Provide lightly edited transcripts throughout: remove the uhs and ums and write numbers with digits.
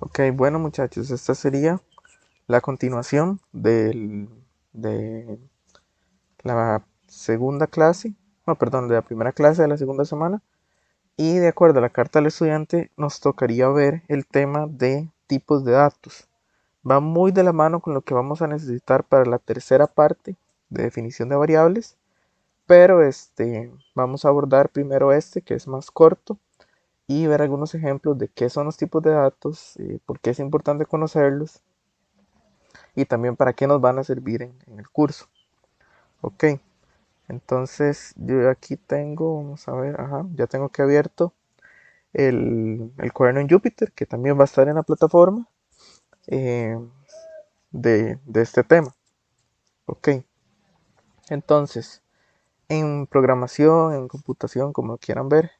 Ok, bueno muchachos, esta sería la continuación de la segunda clase, no, perdón, de la primera clase de la segunda semana. Y de acuerdo a la carta del estudiante, nos tocaría ver el tema de tipos de datos. Va muy de la mano con lo que vamos a necesitar para la tercera parte de definición de variables, pero vamos a abordar primero que es más corto, y ver algunos ejemplos de qué son los tipos de datos, por qué es importante conocerlos y también para qué nos van a servir en el curso. Ok, entonces yo aquí tengo, vamos a ver, ajá, ya tengo que abierto el cuaderno en Jupyter, que también va a estar en la plataforma eh, de este tema. Ok, entonces en programación, en computación, como lo quieran ver,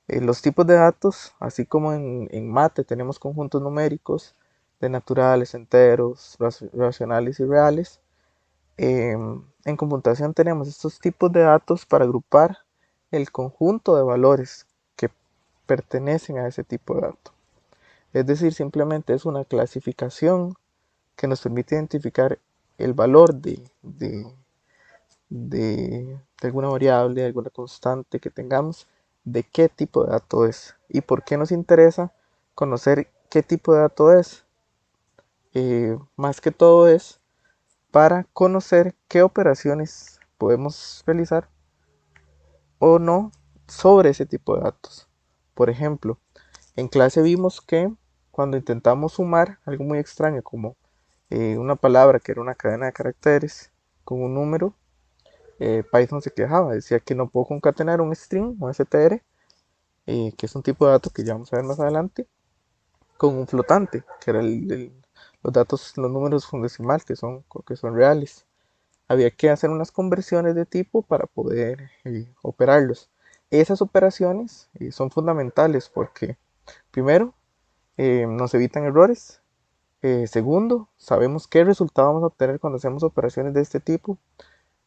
los tipos de datos, así como en mate tenemos conjuntos numéricos de naturales, enteros, racionales y reales. En computación tenemos estos tipos de datos para agrupar el conjunto de valores que pertenecen a ese tipo de dato. Es decir, simplemente es una clasificación que nos permite identificar el valor de alguna variable, de alguna constante que tengamos, de qué tipo de dato es. ¿Y por qué nos interesa conocer qué tipo de dato es? Más que todo es para conocer qué operaciones podemos realizar o no sobre ese tipo de datos. Por ejemplo, en clase vimos que cuando intentamos sumar algo muy extraño como una palabra que era una cadena de caracteres con un número, Python se quejaba, decía que no puedo concatenar un string, un str, que es un tipo de dato que ya vamos a ver más adelante, con un flotante, que era los datos, los números decimal que son reales. Había que hacer unas conversiones de tipo para poder operarlos. Esas operaciones son fundamentales porque, primero, nos evitan errores. Segundo, sabemos qué resultado vamos a obtener cuando hacemos operaciones de este tipo,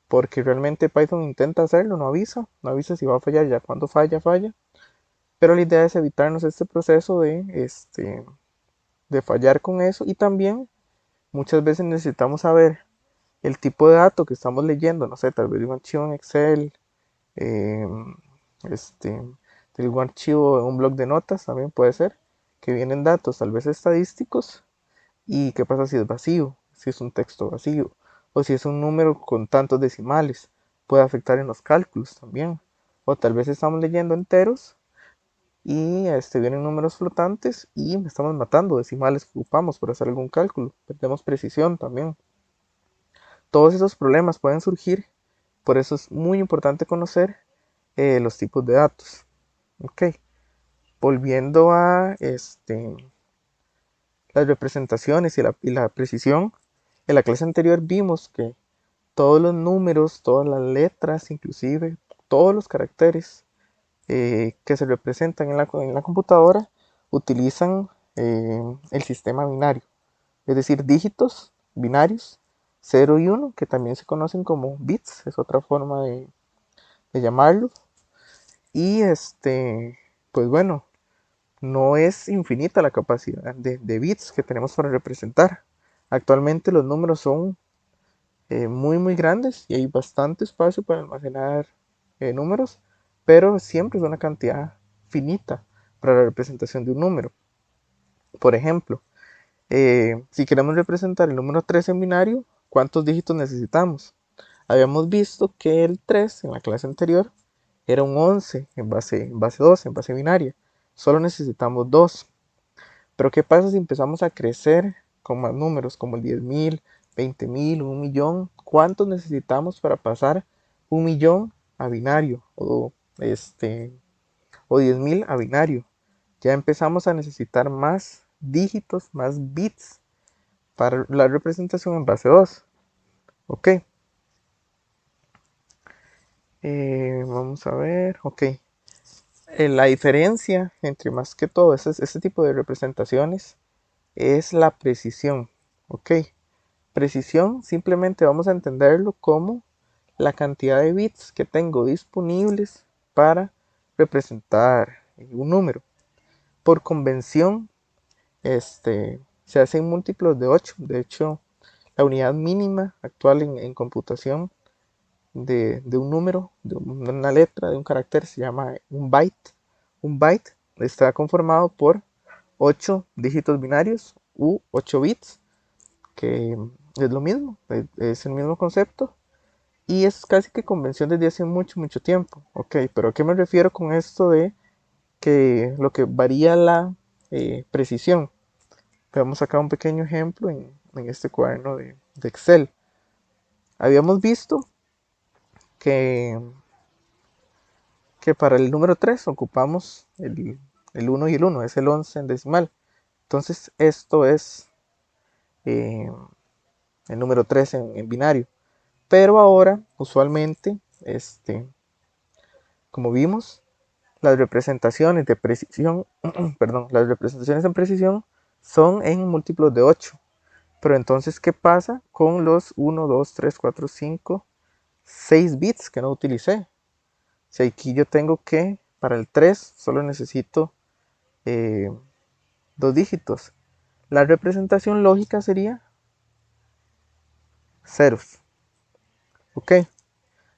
porque realmente Python intenta hacerlo, no avisa si va a fallar, ya cuando falla, falla. Pero la idea es evitarnos este proceso de fallar con eso, y también muchas veces necesitamos saber el tipo de dato que estamos leyendo, no sé, tal vez de un archivo en Excel, eh, este, de un archivo en un blog de notas también puede ser, que vienen datos tal vez estadísticos, y qué pasa si es vacío, si es un texto vacío, o si es un número con tantos decimales, puede afectar en los cálculos también, o tal vez estamos leyendo enteros y vienen números flotantes y estamos matando decimales que ocupamos para hacer algún cálculo, perdemos precisión también. Todos esos problemas pueden surgir, por eso es muy importante conocer los tipos de datos. Ok, volviendo a las representaciones y la precisión, en la clase anterior vimos que todos los números, todas las letras, inclusive todos los caracteres que se representan en la computadora utilizan el sistema binario, es decir, dígitos binarios 0 y 1, que también se conocen como bits, es otra forma de llamarlo. Y pues bueno, no es infinita la capacidad de bits que tenemos para representar. Actualmente los números son muy grandes y hay bastante espacio para almacenar números, pero siempre es una cantidad finita para la representación de un número. Por ejemplo, si queremos representar el número 3 en binario, ¿cuántos dígitos necesitamos? Habíamos visto que el 3 en la clase anterior era un 11 en base 2, en base binaria. Solo necesitamos 2. Pero ¿qué pasa si empezamos a crecer con más números, como el 10.000, 20.000, 1.000.000? ¿Cuántos necesitamos para pasar 1.000.000 a binario o 10.000 a binario? Ya empezamos a necesitar más dígitos, más bits para la representación en base 2. Ok, vamos a ver, ok. La diferencia entre más que todo este tipo de representaciones es la precisión. Ok, precisión simplemente vamos a entenderlo como la cantidad de bits que tengo disponibles para representar un número. Por convención, se hacen múltiplos de 8. De hecho, la unidad mínima actual en computación de un número, de una letra, de un carácter, se llama un byte. Un byte está conformado por 8 dígitos binarios u 8 bits, que es lo mismo, es el mismo concepto y es casi que convención desde hace mucho, mucho tiempo. Ok, pero ¿a qué me refiero con esto de que lo que varía la precisión? Veamos acá un pequeño ejemplo en este cuaderno de Excel. Habíamos visto que, que para el número 3 ocupamos el 1 y el 1, es el 11 en decimal. Entonces esto es eh, el número 3 en binario. Pero ahora, usualmente, como vimos, las representaciones de precisión, perdón, las representaciones en precisión son en múltiplos de 8. Pero entonces, ¿qué pasa con los 1, 2, 3, 4, 5, 6 bits que no utilicé? Si aquí yo tengo que, para el 3, solo necesito eh, 2 dígitos. La representación lógica sería ceros. ¿Ok?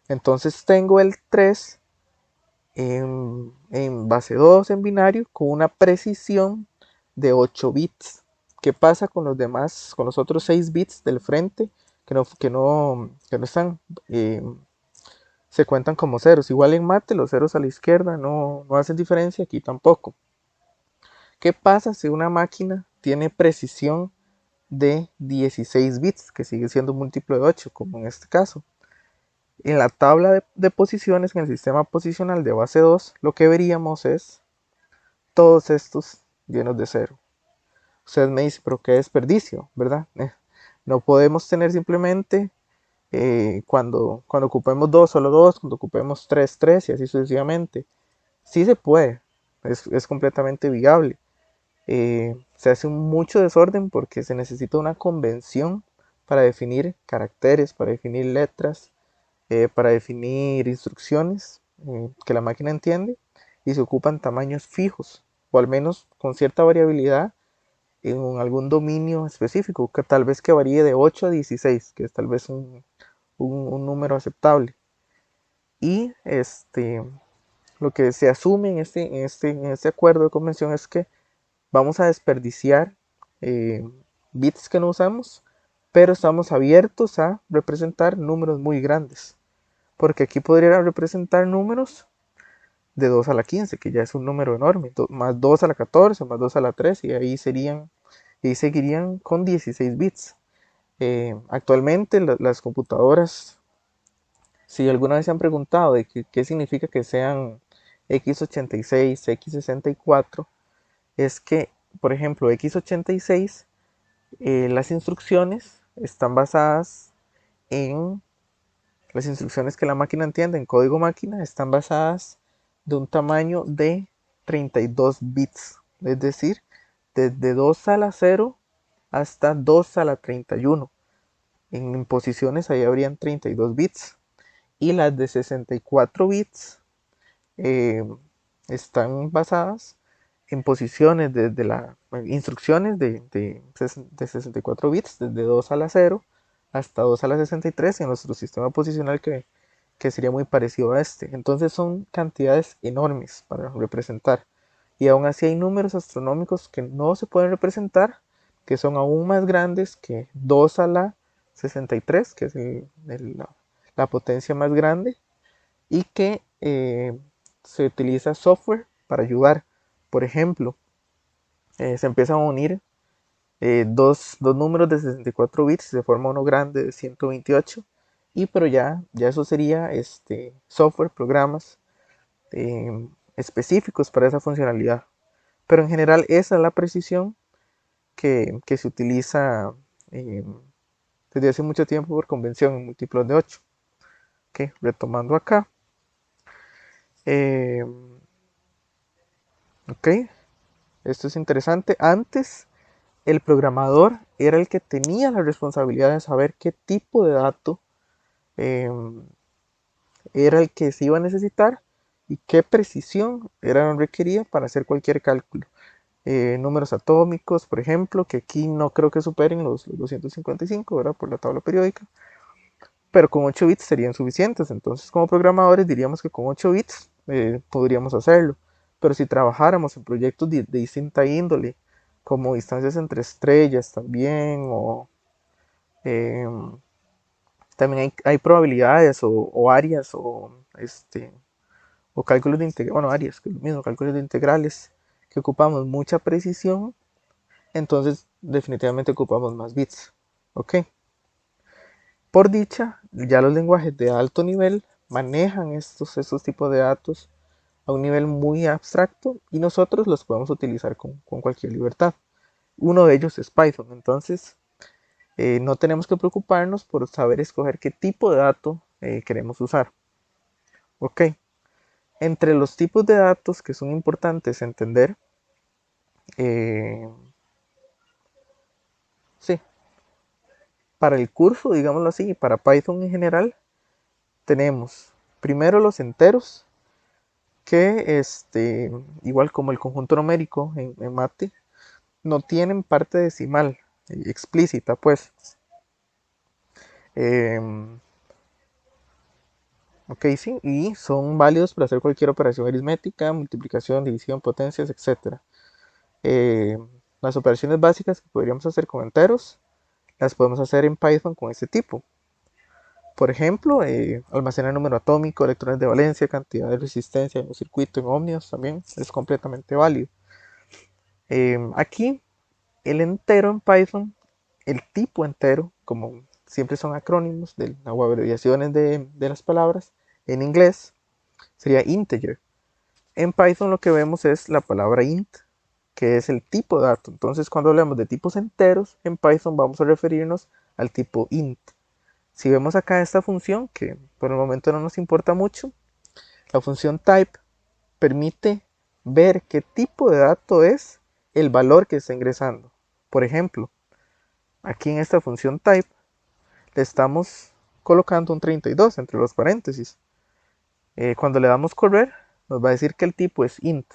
Entonces tengo el 3 en base 2 en binario con una precisión de 8 bits. ¿Qué pasa con los demás, con los otros 6 bits del frente que no están, eh, se cuentan como ceros? Igual en mate, los ceros a la izquierda no hacen diferencia, aquí tampoco. ¿Qué pasa si una máquina tiene precisión de 16 bits, que sigue siendo un múltiplo de 8, como en este caso? En la tabla de posiciones, en el sistema posicional de base 2, lo que veríamos es todos estos llenos de cero. Usted me dice, pero qué desperdicio, ¿verdad? No podemos tener simplemente cuando ocupemos 2, solo 2, cuando ocupemos 3, 3 y así sucesivamente. Sí se puede, es completamente viable. Se hace mucho desorden porque se necesita una convención para definir caracteres, para definir letras, para definir instrucciones que la máquina entiende, y se ocupan tamaños fijos o al menos con cierta variabilidad en algún dominio específico, que tal vez que varíe de 8 a 16, que es tal vez un número aceptable. Y lo que se asume en este acuerdo de convención es que vamos a desperdiciar eh, bits que no usamos, pero estamos abiertos a representar números muy grandes. Porque aquí podría representar números de 2 a la 15, que ya es un número enorme, más 2 a la 14, más 2 a la 3, y ahí seguirían con 16 bits. Actualmente las computadoras, si alguna vez se han preguntado de qué significa que sean x86, x64, es que, por ejemplo, x86, las instrucciones están basadas en las instrucciones que la máquina entiende en código máquina, están basadas de un tamaño de 32 bits, es decir, desde 2 a la 0 hasta 2 a la 31. En posiciones ahí habrían 32 bits. Y las de 64 bits eh, están basadas en posiciones desde las instrucciones de 64 bits, desde 2 a la 0 hasta 2 a la 63 en nuestro sistema posicional que sería muy parecido a este. Entonces son cantidades enormes para representar. Y aún así hay números astronómicos que no se pueden representar, que son aún más grandes que 2 a la 63, que es la potencia más grande, y que se utiliza software para ayudar. Por ejemplo, se empiezan a unir dos números de 64 bits y se forma uno grande de 128, pero ya eso sería software, programas específicos para esa funcionalidad. Pero en general esa es la precisión que se utiliza eh, desde hace mucho tiempo por convención en múltiplos de 8. Ok, retomando acá. Eh, ok, esto es interesante. Antes, el programador era el que tenía la responsabilidad de saber qué tipo de dato eh, era el que se iba a necesitar y qué precisión era requerida para hacer cualquier cálculo. números atómicos, por ejemplo, que aquí no creo que superen los 255, ¿verdad? Por la tabla periódica, pero con 8 bits serían suficientes. Entonces, como programadores, diríamos que con 8 bits podríamos hacerlo. Pero si trabajáramos en proyectos de distinta índole, como distancias entre estrellas también, o em, también hay probabilidades o áreas o cálculos de integrales, bueno, áreas, que es lo mismo, cálculos de integrales, que ocupamos mucha precisión, entonces definitivamente ocupamos más bits. ¿Ok? Por dicha, ya los lenguajes de alto nivel manejan estos tipos de datos a un nivel muy abstracto y nosotros los podemos utilizar con cualquier libertad. Uno de ellos es Python, entonces no tenemos que preocuparnos por saber escoger qué tipo de dato queremos usar. Ok, entre los tipos de datos que son importantes entender, eh, sí, para el curso, digámoslo así, y para Python en general, tenemos primero los enteros, que igual como el conjunto numérico en mate, no tienen parte decimal explícita, pues. Em, ok, sí, y son válidos para hacer cualquier operación aritmética, multiplicación, división, potencias, etcétera. Las operaciones básicas que podríamos hacer con enteros, las podemos hacer en Python con este tipo. Por ejemplo, almacenar número atómico, electrones de valencia, cantidad de resistencia en un circuito, en ohmios también es completamente válido. Aquí, el entero en Python, el tipo entero, como siempre son acrónimos o abreviaciones de las palabras, en inglés sería integer. En Python lo que vemos es la palabra int, que es el tipo de dato. Entonces, cuando hablamos de tipos enteros, en Python vamos a referirnos al tipo int. Si vemos acá esta función, que por el momento no nos importa mucho, la función type permite ver qué tipo de dato es el valor que está ingresando. Por ejemplo, aquí en esta función type le estamos colocando un 32 entre los paréntesis. Cuando le damos correr, nos va a decir que el tipo es int,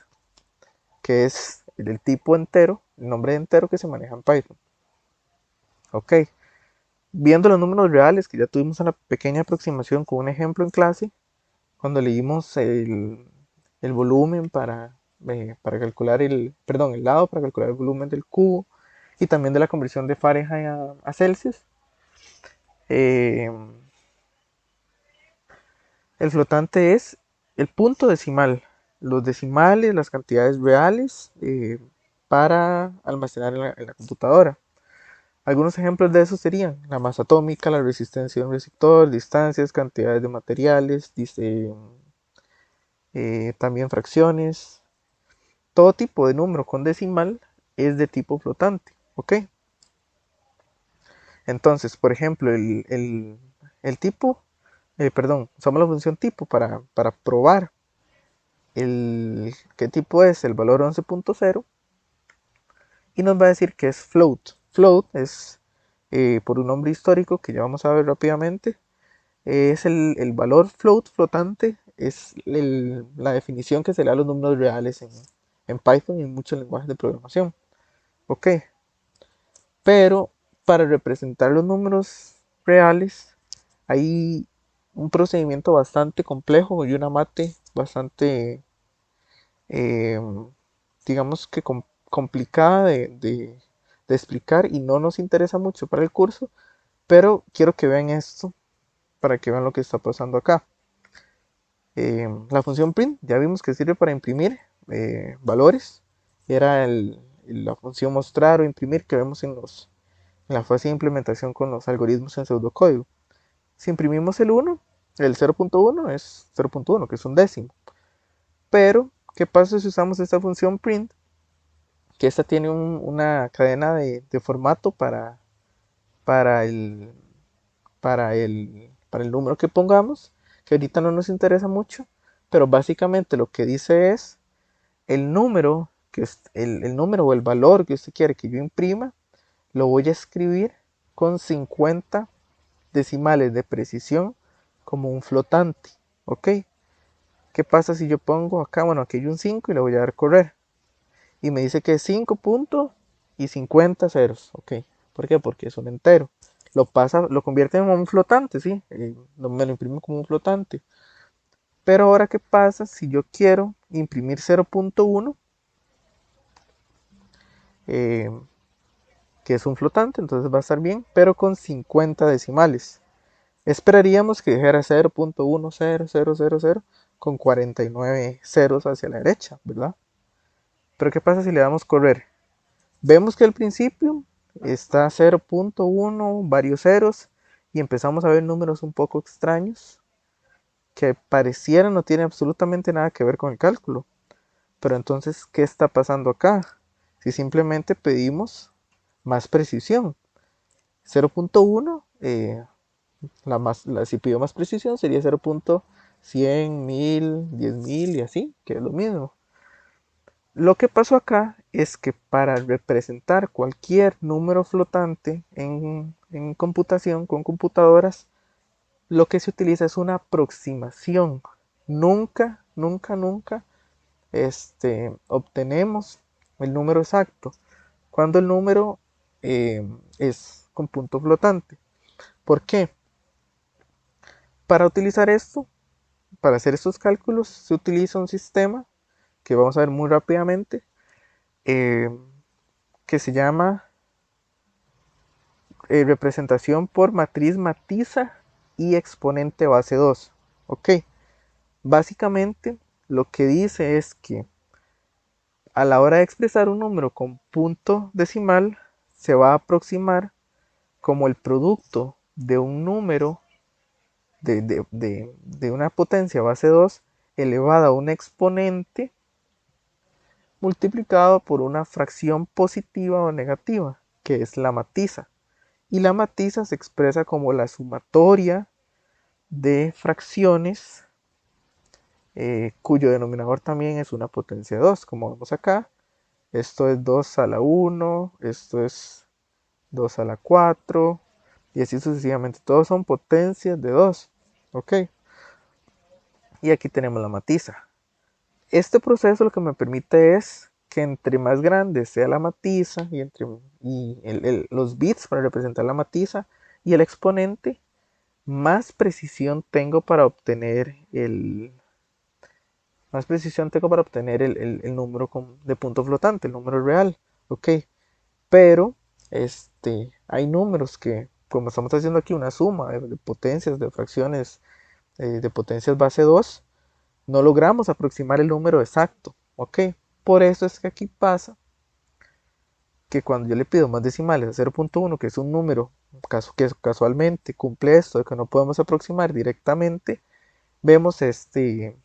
que es el tipo entero, el nombre entero que se maneja en Python. Ok, viendo los números reales, que ya tuvimos una pequeña aproximación con un ejemplo en clase, cuando leímos el volumen para calcular el lado para calcular el volumen del cubo y también de la conversión de Fahrenheit a Celsius. Eh, el flotante es el punto decimal, los decimales, las cantidades reales para almacenar en la computadora. Algunos ejemplos de eso serían la masa atómica, la resistencia de un receptor, distancias, cantidades de materiales, también fracciones. Todo tipo de número con decimal es de tipo flotante, ¿ok? Entonces, por ejemplo, el tipo, perdón, usamos la función tipo para probar qué tipo es el valor 11.0 y nos va a decir que es float. Float es, por un nombre histórico que ya vamos a ver rápidamente, es el valor float, flotante, es la definición que se le da a los números reales en Python y en muchos lenguajes de programación. Ok, pero para representar los números reales hay un procedimiento bastante complejo y una mate bastante, eh, digamos que complicada de explicar y no nos interesa mucho para el curso, pero quiero que vean esto para que vean lo que está pasando acá. La función print ya vimos que sirve para imprimir valores. Era la función mostrar o imprimir que vemos en la fase de implementación con los algoritmos en pseudocódigo. Si imprimimos el 0.1 es 0.1, que es un décimo. Pero, ¿qué pasa si usamos esta función print? Que esta tiene una cadena de formato para el, para el número que pongamos, que ahorita no nos interesa mucho, pero básicamente lo que dice es el número, el número o el valor que usted quiere que yo imprima, lo voy a escribir con 50 decimales de precisión como un flotante, ¿ok? ¿Qué pasa si yo pongo acá, bueno, aquí hay un 5 y le voy a dar correr? y me dice que es 5 puntos y 50 ceros. Ok, ¿por qué? Porque es un entero. Lo convierte en un flotante, ¿sí? Me lo imprime como un flotante. Pero ahora, ¿qué pasa si yo quiero imprimir 0.1, eh, que es un flotante? Entonces va a estar bien, pero con 50 decimales. Esperaríamos que dijera 0.100000 con 49 ceros hacia la derecha, ¿verdad? Pero ¿qué pasa si le damos correr? Vemos que al principio está 0.1, varios ceros, y empezamos a ver números un poco extraños que pareciera no tienen absolutamente nada que ver con el cálculo. Pero entonces, ¿qué está pasando acá? Si simplemente pedimos más precisión. 0.1, si pido más precisión sería 0.100, 1000, 10.000 y así, que es lo mismo. Lo que pasó acá es que para representar cualquier número flotante en computación con computadoras, lo que se utiliza es una aproximación. Nunca, nunca, nunca obtenemos el número exacto cuando el número es con punto flotante. ¿Por qué? Para utilizar esto, para hacer estos cálculos, se utiliza un sistema que vamos a ver muy rápidamente, eh, que se llama representación por matriz matiza y exponente base 2. Ok, básicamente lo que dice es que a la hora de expresar un número con punto decimal, se va a aproximar como el producto de un número de una potencia base 2 elevada a un exponente multiplicado por una fracción positiva o negativa, que es la matiza. Y la matiza se expresa como la sumatoria de fracciones cuyo denominador también es una potencia 2, como vemos acá. Esto es 2 a la 1, esto es 2 a la 4, y así sucesivamente. Todos son potencias de 2. ¿Ok? Y aquí tenemos la matiza. Este proceso lo que me permite es que entre más grande sea la matiza y los bits para representar la matiza y el exponente, más precisión tengo para obtener el número de punto flotante, el número real. Ok, pero hay números que, como estamos haciendo aquí una suma de potencias, de fracciones, de potencias base 2, no logramos aproximar el número exacto. Ok, por eso es que aquí pasa que cuando yo le pido más decimales a 0.1, que es un número que casualmente cumple esto de que no podemos aproximar directamente, vemos este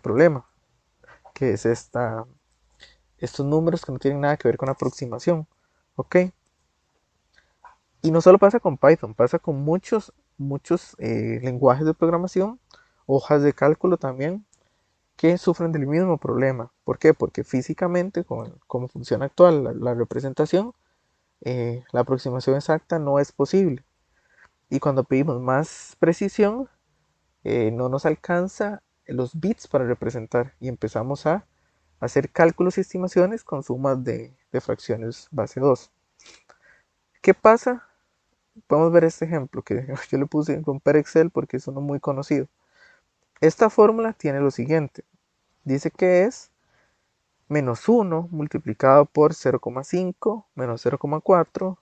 problema, que es estos números que no tienen nada que ver con aproximación. ¿Ok? Y no solo pasa con Python, pasa con muchos lenguajes de programación, hojas de cálculo también, que sufren del mismo problema. ¿Por qué? Porque físicamente, como funciona actual la representación, la aproximación exacta no es posible. Y cuando pedimos más precisión, no nos alcanza los bits para representar y empezamos a hacer cálculos y estimaciones con sumas de fracciones base 2. ¿Qué pasa? Podemos ver este ejemplo que yo le puse en romper Excel porque es uno muy conocido. Esta fórmula tiene lo siguiente. Dice que es menos 1 multiplicado por 0,5 menos 0,4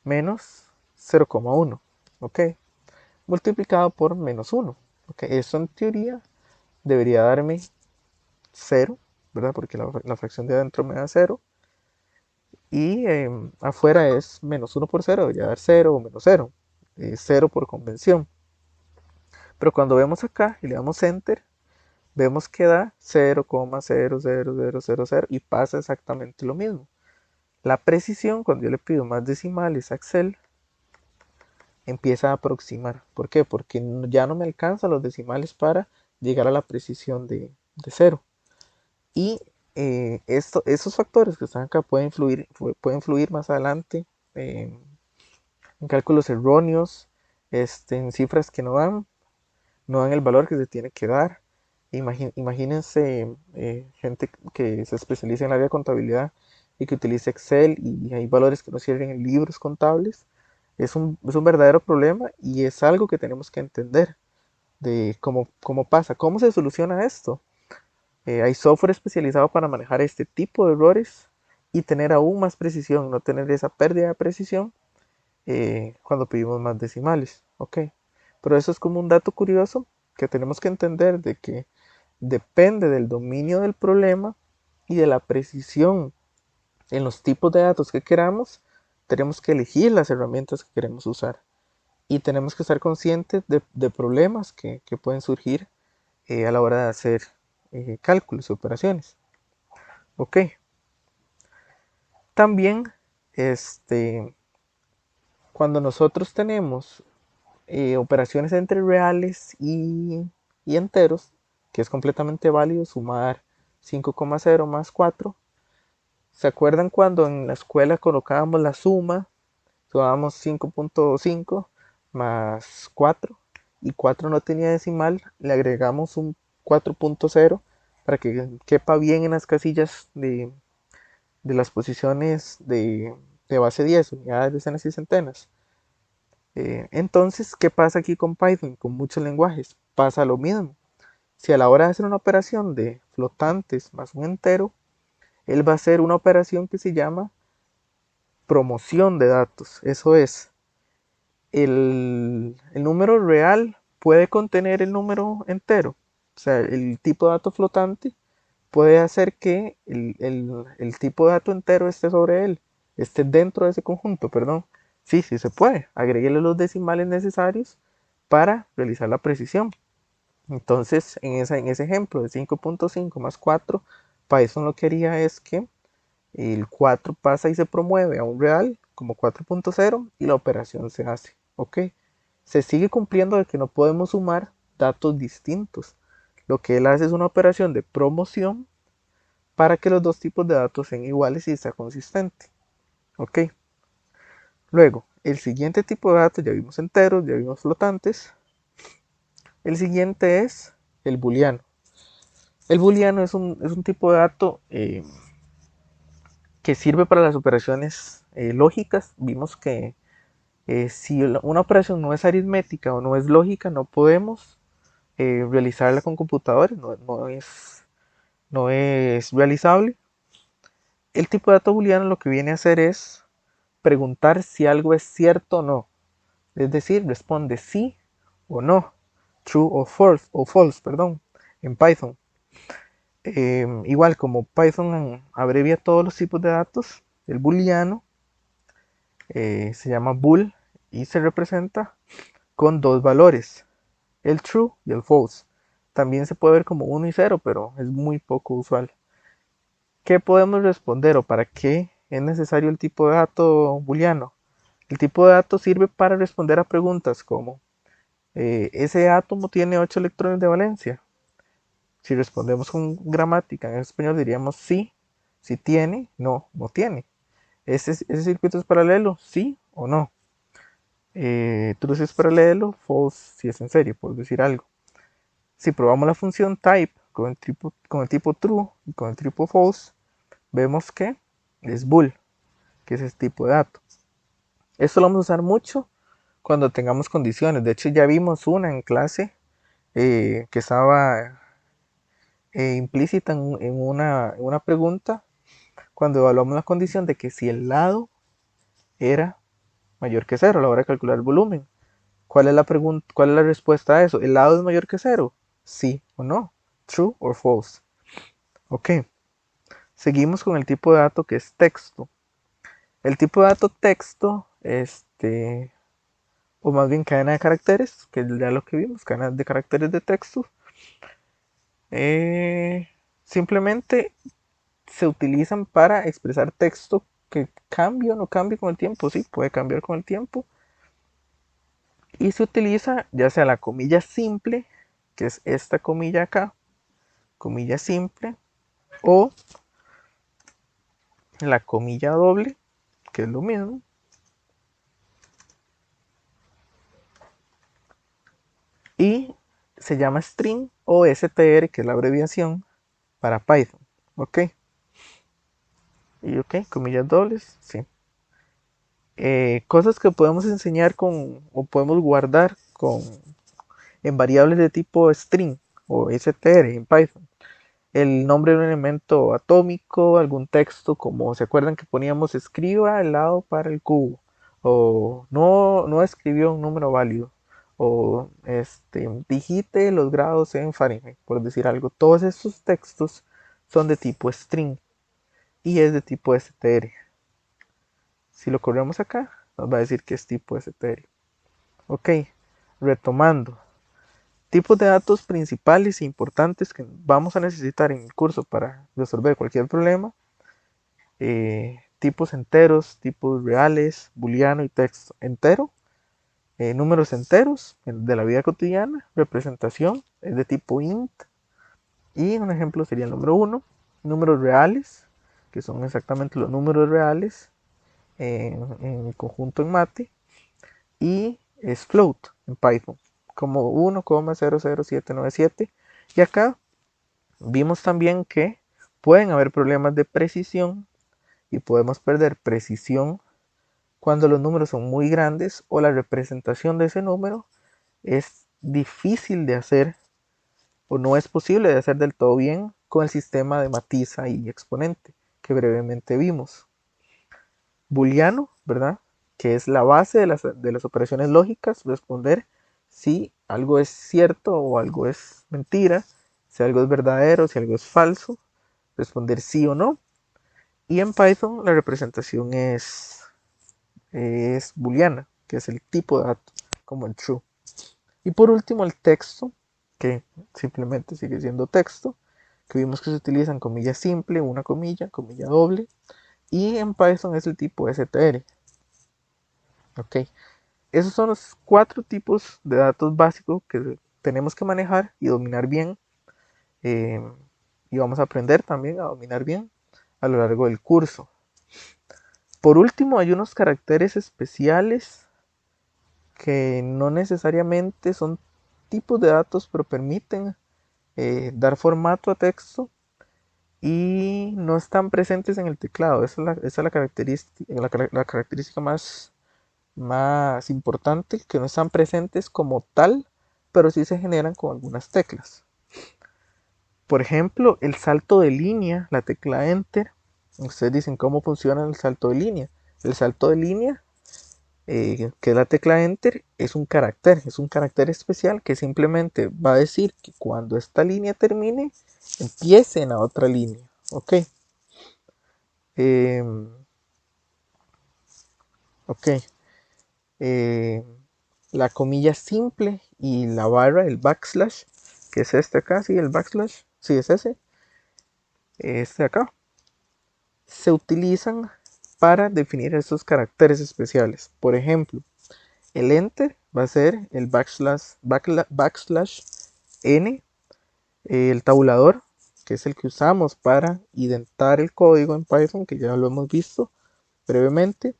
menos 0,1. ¿Ok? Multiplicado por menos 1. ¿Ok? Eso en teoría debería darme 0, ¿verdad? Porque la fracción de adentro me da 0. Y afuera es menos 1 por 0, debería dar 0 o menos 0. 0 por convención. Pero cuando vemos acá y le damos Enter, vemos que da 0,00000 y pasa exactamente lo mismo. La precisión, cuando yo le pido más decimales a Excel, empieza a aproximar. ¿Por qué? Porque ya no me alcanzan los decimales para llegar a la precisión de 0. Y esos factores que están acá pueden influir más adelante en cálculos erróneos, en cifras que no dan el valor que se tiene que dar. Imagínense gente que se especializa en el área de contabilidad y que utiliza Excel y hay valores que no sirven en libros contables. Es un verdadero problema y es algo que tenemos que entender de cómo pasa, cómo se soluciona esto. Hay software especializado para manejar este tipo de errores y tener aún más precisión, no tener esa pérdida de precisión cuando pedimos más decimales. Ok, pero eso es como un dato curioso que tenemos que entender de que depende del dominio del problema y de la precisión en los tipos de datos que queramos, tenemos que elegir las herramientas que queremos usar y tenemos que estar conscientes de problemas que pueden surgir a la hora de hacer cálculos y operaciones. Ok, también cuando nosotros tenemos operaciones entre reales y enteros, que es completamente válido sumar 5,0 más 4. ¿Se acuerdan cuando en la escuela colocábamos la suma? Sumábamos 5,5 más 4 y 4 no tenía decimal, le agregamos un 4,0 para que quepa bien en las casillas de las posiciones de base 10, unidades, decenas y centenas. Entonces, ¿qué pasa aquí con Python? Con muchos lenguajes pasa lo mismo. Si a la hora de hacer una operación de flotantes más un entero, él va a hacer una operación que se llama promoción de datos. Eso es, el número real puede contener el número entero. O sea, el tipo de dato flotante puede hacer que el tipo de dato entero esté sobre él, esté dentro de ese conjunto, perdón. Sí, sí se puede. Agréguele los decimales necesarios para realizar la precisión. Entonces, en ese ejemplo de 5,5 más 4, Python lo que haría es que el 4 pasa y se promueve a un real como 4,0 y la operación se hace. ¿Ok? Se sigue cumpliendo de que no podemos sumar datos distintos. Lo que él hace es una operación de promoción para que los dos tipos de datos sean iguales y sea consistente. ¿Ok? Luego, el siguiente tipo de datos, ya vimos enteros, ya vimos flotantes. El siguiente es el booleano. El booleano es un tipo de dato que sirve para las operaciones lógicas. Vimos que si una operación no es aritmética o no es lógica, no podemos realizarla con computadores, no es realizable. El tipo de dato booleano lo que viene a hacer es preguntar si algo es cierto o no. Es decir, responde sí o no, true o false, perdón, en Python. Igual como Python abrevia todos los tipos de datos, el booleano se llama bool y se representa con dos valores, el true y el false. También se puede ver como 1 y 0, pero es muy poco usual. ¿Qué podemos responder o para qué es necesario el tipo de dato booleano? El tipo de dato sirve para responder a preguntas como ¿ese átomo tiene 8 electrones de valencia? Si respondemos con gramática en español diríamos sí, si tiene, no, no tiene. ¿Ese circuito es paralelo? ¿Sí o no? True si es paralelo, false si es en serie, por decir algo. Si probamos la función type con el tipo true y con el tipo false, vemos que es bool, que es ese tipo de dato. Esto lo vamos a usar mucho cuando tengamos condiciones. De hecho, ya vimos una en clase que estaba implícita en una pregunta cuando evaluamos la condición de que si el lado era mayor que cero a la hora de calcular el volumen. ¿Cuál es la pregunta? ¿Cuál es la respuesta a eso? ¿El lado es mayor que cero? ¿Sí o no? ¿True or false? Ok. Seguimos con el tipo de dato que es texto. El tipo de dato texto, o más bien cadena de caracteres, que es ya lo que vimos, cadenas de caracteres de texto, eh, simplemente se utilizan para expresar texto que cambia o no cambia con el tiempo. Sí, puede cambiar con el tiempo. Y se utiliza ya sea la comilla simple, que es esta comilla acá, comilla simple, o la comilla doble, que es lo mismo. Y se llama string o str, que es la abreviación para Python. Ok. Y ok, comillas dobles, sí. Cosas que podemos enseñar con o podemos guardar con en variables de tipo string o str en Python. El nombre de un elemento atómico, algún texto, como se acuerdan que poníamos escriba el lado para el cubo, o no escribió un número válido, o digite los grados en Fahrenheit, por decir algo. Todos estos textos son de tipo string y es de tipo str. Si lo corremos acá, nos va a decir que es tipo str. Ok, retomando. Tipos de datos principales e importantes que vamos a necesitar en el curso para resolver cualquier problema. Tipos enteros, tipos reales, booleano y texto. Entero, números enteros de la vida cotidiana. Representación es de tipo int. Y un ejemplo sería el número 1. Números reales, que son exactamente los números reales en el conjunto en mate. Y es float en Python, como 1,00797. Y acá vimos también que pueden haber problemas de precisión y podemos perder precisión cuando los números son muy grandes o la representación de ese número es difícil de hacer o no es posible de hacer del todo bien con el sistema de matiza y exponente que brevemente vimos. Booleano, ¿verdad? Que es la base de las operaciones lógicas, responder si algo es cierto o algo es mentira, si algo es verdadero, si algo es falso, responder sí o no. Y en Python la representación es booleana, que es el tipo de dato, como el true. Y por último el texto, que simplemente sigue siendo texto, que vimos que se utilizan comilla simple, una comilla, comilla doble, y en Python es el tipo str. Ok, esos son los 4 tipos de datos básicos que tenemos que manejar y dominar bien. eh, y vamos a aprender también a dominar bien a lo largo del curso. Por último, hay unos caracteres especiales que no necesariamente son tipos de datos, pero permiten dar formato a texto y no están presentes en el teclado. Esa es la característica, la característica más importante, que no están presentes como tal, pero sí se generan con algunas teclas. Por ejemplo, el salto de línea, la tecla Enter. Ustedes dicen cómo funciona el salto de línea. El salto de línea, que es la tecla Enter, es un carácter especial que simplemente va a decir que cuando esta línea termine, empiece en la otra línea. Ok. Eh, ok. Eh, la comilla simple y la barra, el backslash, que es este acá, sí, el backslash, sí, es ese, este acá, se utilizan para definir estos caracteres especiales. Por ejemplo, el enter va a ser el backslash n, el tabulador, que es el que usamos para indentar el código en Python, que ya lo hemos visto brevemente,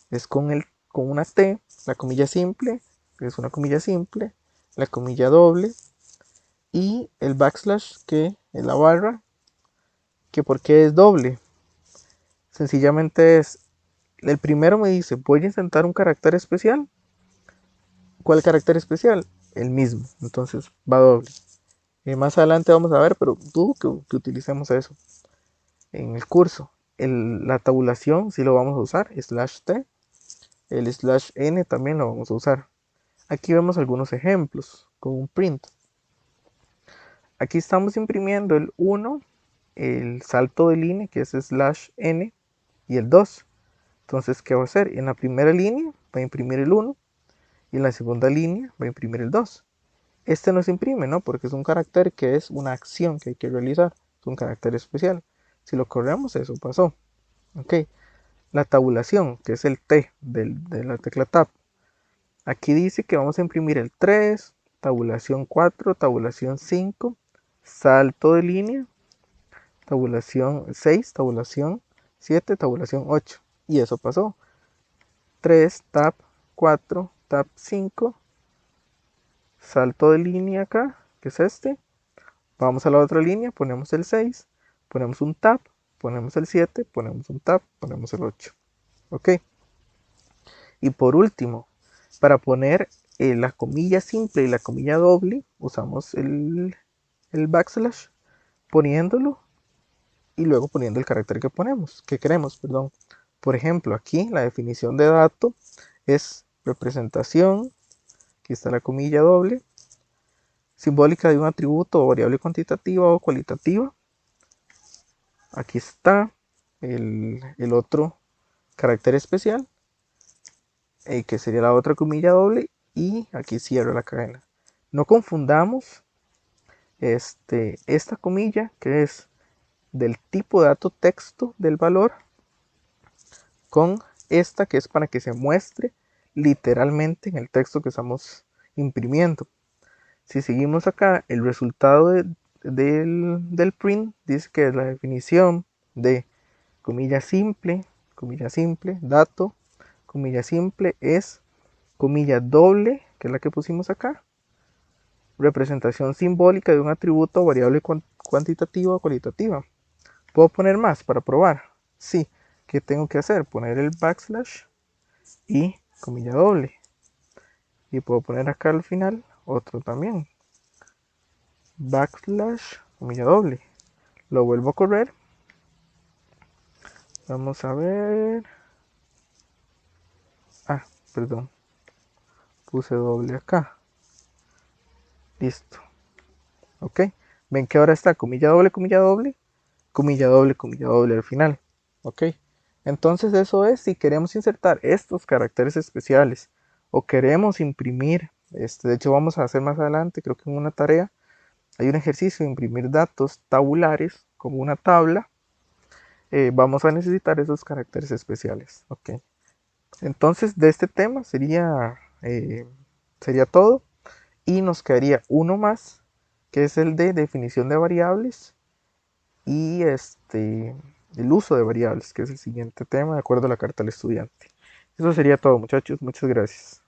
es con una T, la comilla simple, que es una comilla simple, la comilla doble y el backslash, que es la barra, que por qué es doble. Sencillamente es, el primero me dice, voy a insertar un carácter especial. ¿Cuál carácter especial? El mismo, entonces va doble. Más adelante vamos a ver, pero dudo que utilicemos eso en el curso. La tabulación sí lo vamos a usar, slash t, el slash n también lo vamos a usar. Aquí vemos algunos ejemplos con un print. Aquí estamos imprimiendo el 1, el salto de línea, que es slash n, y el 2. Entonces, ¿qué va a hacer? En la primera línea va a imprimir el 1 y en la segunda línea va a imprimir el 2. Este no se imprime, ¿no? Porque es un carácter que es una acción que hay que realizar. Es un carácter especial. Si lo corremos, eso pasó. Ok. La tabulación, que es el T de la tecla Tab. Aquí dice que vamos a imprimir el 3, tabulación 4, tabulación 5, salto de línea, tabulación 6, tabulación 7, tabulación 8. Y eso pasó. 3, tab 4, tab 5, salto de línea acá, que es este. Vamos a la otra línea, ponemos el 6, ponemos un tab, ponemos el 7, ponemos un tab, ponemos el 8. Ok. Y por último, para poner la comilla simple y la comilla doble, usamos el backslash poniéndolo y luego poniendo el carácter que queremos, perdón. Por ejemplo, aquí la definición de dato es representación, aquí está la comilla doble, simbólica de un atributo o variable cuantitativa o cualitativa. Aquí está el otro carácter especial, que sería la otra comilla doble, y aquí cierro la cadena. No confundamos esta comilla, que es del tipo de dato texto del valor, con esta que es para que se muestre literalmente en el texto que estamos imprimiendo. Si seguimos acá, el resultado del print dice que es la definición de comilla simple, dato, comilla simple es comilla doble, que es la que pusimos acá, representación simbólica de un atributo o variable cuantitativa o cualitativa. ¿Puedo poner más para probar? Sí. ¿Qué tengo que hacer? Poner el backslash y comilla doble. Y puedo poner acá al final otro también. Backslash, comilla doble. Lo vuelvo a correr. Vamos a ver. Ah, perdón. Puse doble acá. Listo. Ok. Ven que ahora está comilla doble, comilla doble, comilla doble al final. Ok. Entonces eso es si queremos insertar estos caracteres especiales o queremos imprimir, de hecho vamos a hacer más adelante, creo que en una tarea, hay un ejercicio de imprimir datos tabulares como una tabla. Vamos a necesitar esos caracteres especiales. Ok. Entonces de este tema sería todo y nos quedaría uno más, que es el de definición de variables y el uso de variables, que es el siguiente tema de acuerdo a la carta del estudiante. Eso sería todo, muchachos. Muchas gracias.